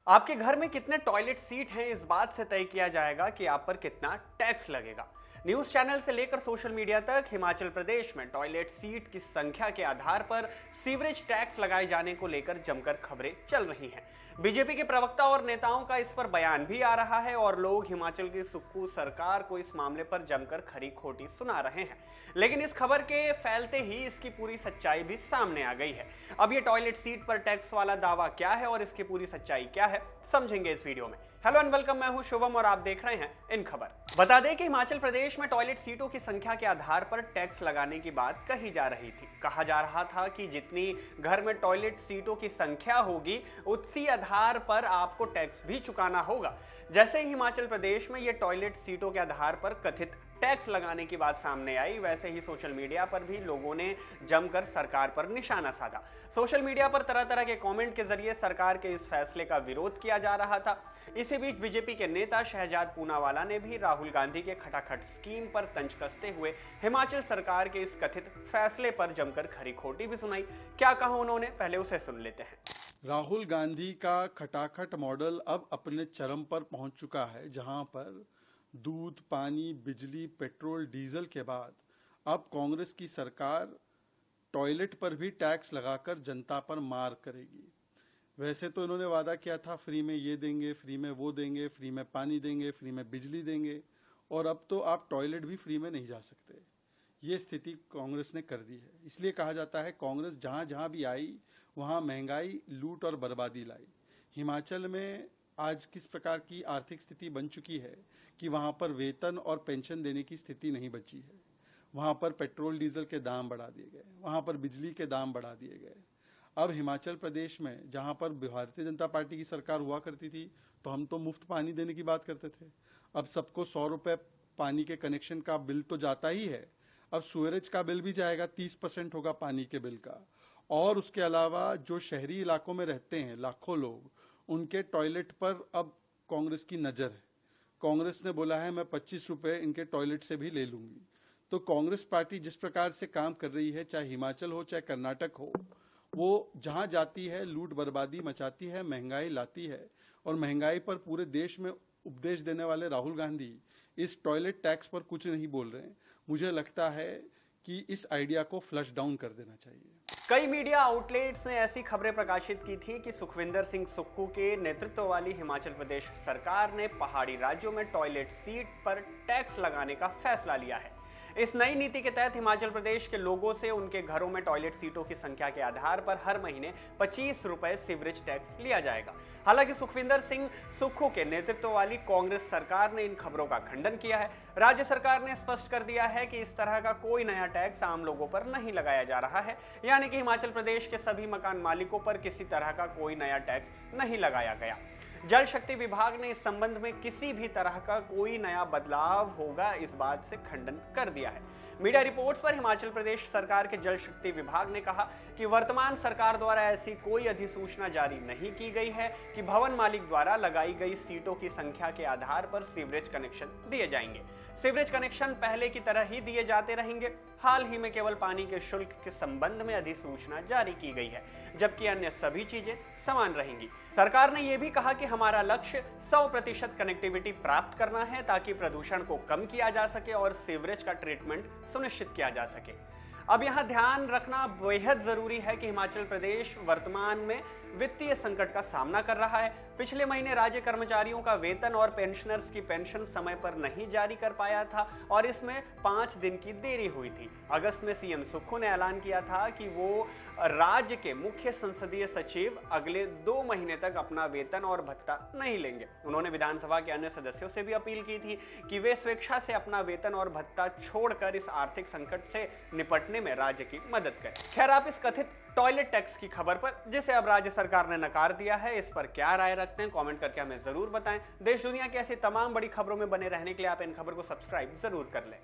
आपके घर में कितने टॉयलेट सीट हैं इस बात से तय किया जाएगा कि आप पर कितना टैक्स लगेगा। न्यूज चैनल से लेकर सोशल मीडिया तक हिमाचल प्रदेश में टॉयलेट सीट की संख्या के आधार पर सीवरेज टैक्स लगाए जाने को लेकर जमकर खबरें चल रही हैं। बीजेपी के प्रवक्ता और नेताओं का इस पर बयान भी आ रहा है और लोग हिमाचल की सुक्खू सरकार को इस मामले पर जमकर खरी खोटी सुना रहे हैं। लेकिन इस खबर के फैलते ही इसकी पूरी सच्चाई भी सामने आ गई है। अब ये टॉयलेट सीट पर टैक्स वाला दावा क्या है और इसकी पूरी सच्चाई क्या है, समझेंगे इस वीडियो में। हेलो एंड वेलकम, मैं हूं शुभम और आप देख रहे हैं इन खबर। बता दें कि हिमाचल प्रदेश में टॉयलेट सीटों की संख्या के आधार पर टैक्स लगाने की बात कही जा रही थी। कहा जा रहा था कि जितनी घर में टॉयलेट सीटों की संख्या होगी उसी आधार पर आपको टैक्स भी चुकाना होगा। जैसे ही हिमाचल प्रदेश में ये टॉयलेट सीटों के आधार पर कथित टैक्स लगाने की बात सामने आई, वैसे ही सोशल मीडिया पर भी लोगों ने जमकर सरकार पर निशाना साधा। सोशल मीडिया पर तरह तरह के कमेंट के जरिए सरकार के इस फैसले का विरोध किया जा रहा था। इसी बीच बीजेपी के नेता शहजाद पूनावाला ने भी राहुल गांधी के खटाखट स्कीम पर तंज कसते हुए हिमाचल सरकार के इस कथित फैसले पर जमकर खरी खोटी भी सुनाई। क्या कहा उन्होंने, पहले उसे सुन लेते हैं। राहुल गांधी का खटाखट मॉडल अब अपने चरम पर पहुंच चुका है, जहां पर दूध, पानी, बिजली, पेट्रोल, डीजल के बाद अब कांग्रेस की सरकार टॉयलेट पर भी टैक्स लगाकर जनता पर मार करेगी। वैसे तो इन्होंने वादा किया था फ्री में ये देंगे, फ्री में वो देंगे, फ्री में पानी देंगे, फ्री में बिजली देंगे, और अब तो आप टॉयलेट भी फ्री में नहीं जा सकते। ये स्थिति कांग्रेस ने कर दी है। इसलिए कहा जाता है कांग्रेस जहां जहां भी आई वहां महंगाई, लूट और बर्बादी लाई। हिमाचल में आज किस प्रकार की आर्थिक स्थिति बन चुकी है कि वहां पर वेतन और पेंशन देने की स्थिति नहीं बची है। वहां पर पेट्रोल डीजल के दाम बढ़ा दिए गए, वहां पर बिजली के दाम बढ़ा दिए गए। अब हिमाचल प्रदेश में जहां पर भारतीय जनता पार्टी की सरकार हुआ करती थी तो हम तो मुफ्त पानी देने की बात करते थे। अब सबको 100 रुपए पानी के कनेक्शन का बिल तो जाता ही है, अब सूरज का बिल भी जाएगा, 30% होगा पानी के बिल का। और उसके अलावा जो शहरी इलाकों में रहते हैं लाखों लोग, उनके टॉयलेट पर अब कांग्रेस की नजर है। कांग्रेस ने बोला है मैं 25 रुपए इनके टॉयलेट से भी ले लूंगी। तो कांग्रेस पार्टी जिस प्रकार से काम कर रही है, चाहे हिमाचल हो चाहे कर्नाटक हो, वो जहां जाती है लूट बर्बादी मचाती है, महंगाई लाती है। और महंगाई पर पूरे देश में उपदेश देने वाले राहुल गांधी इस टॉयलेट टैक्स पर कुछ नहीं बोल रहे हैं। मुझे लगता है कि इस आइडिया को फ्लश डाउन कर देना चाहिए। कई मीडिया आउटलेट्स ने ऐसी खबरें प्रकाशित की थी कि सुखविंदर सिंह सुक्खू के नेतृत्व वाली हिमाचल प्रदेश सरकार ने पहाड़ी राज्यों में टॉयलेट सीट पर टैक्स लगाने का फैसला लिया है। इस नई नीति के तहत हिमाचल प्रदेश के लोगों से उनके घरों में टॉयलेट सीटों की संख्या के आधार पर हर महीने 25 रुपए सीवरेज टैक्स लिया जाएगा। हालांकि सुखविंदर सिंह सुक्खू के नेतृत्व वाली कांग्रेस सरकार ने इन खबरों का खंडन किया है। राज्य सरकार ने स्पष्ट कर दिया है कि इस तरह का कोई नया टैक्स आम लोगों पर नहीं लगाया जा रहा है, यानी कि हिमाचल प्रदेश के सभी मकान मालिकों पर किसी तरह का कोई नया टैक्स नहीं लगाया गया। जल शक्ति विभाग ने इस संबंध में किसी भी तरह का कोई नया बदलाव होगा इस बात से खंडन कर दिया है। मीडिया रिपोर्ट्स पर हिमाचल प्रदेश सरकार के जल शक्ति विभाग ने कहा कि वर्तमान सरकार द्वारा ऐसी कोई अधिसूचना जारी नहीं की गई है कि भवन मालिक द्वारा लगाई गई सीटों की संख्या के आधार पर सीवरेज कनेक्शन दिए जाएंगे। सीवरेज कनेक्शन पहले की तरह ही दिए जाते रहेंगे। हाल ही में केवल पानी के शुल्क के संबंध में अधिसूचना जारी की गई है, जबकि अन्य सभी चीजें समान रहेंगी। सरकार ने यह भी कहा कि हमारा लक्ष्य 100% कनेक्टिविटी प्राप्त करना है ताकि प्रदूषण को कम किया जा सके और सीवरेज का ट्रीटमेंट सुनिश्चित किया जा सके। अब यहां ध्यान रखना बेहद जरूरी है कि हिमाचल प्रदेश वर्तमान में वित्तीय संकट का सामना कर रहा है। पिछले महीने राज्य कर्मचारियों का वेतन और पेंशनर्स की पेंशन समय पर नहीं जारी कर पाया था और इसमें 5 दिन की देरी हुई थी। अगस्त में सीएम सुक्खू ने ऐलान किया था कि वो राज्य के मुख्य संसदीय सचिव अगले 2 महीने तक अपना वेतन और भत्ता नहीं लेंगे। उन्होंने विधानसभा के अन्य सदस्यों से भी अपील की थी कि वे स्वेच्छा से अपना वेतन और भत्ता छोड़कर इस आर्थिक संकट से निपटने में राज्य की मदद करें। खैर, आप इस कथित टॉयलेट टैक्स की खबर पर, जिसे अब राज्य सरकार ने नकार दिया है, इस पर क्या राय रखते हैं कमेंट करके हमें जरूर बताएं। देश दुनिया की ऐसी तमाम बड़ी खबरों में बने रहने के लिए आप इन खबर को सब्सक्राइब जरूर कर लें।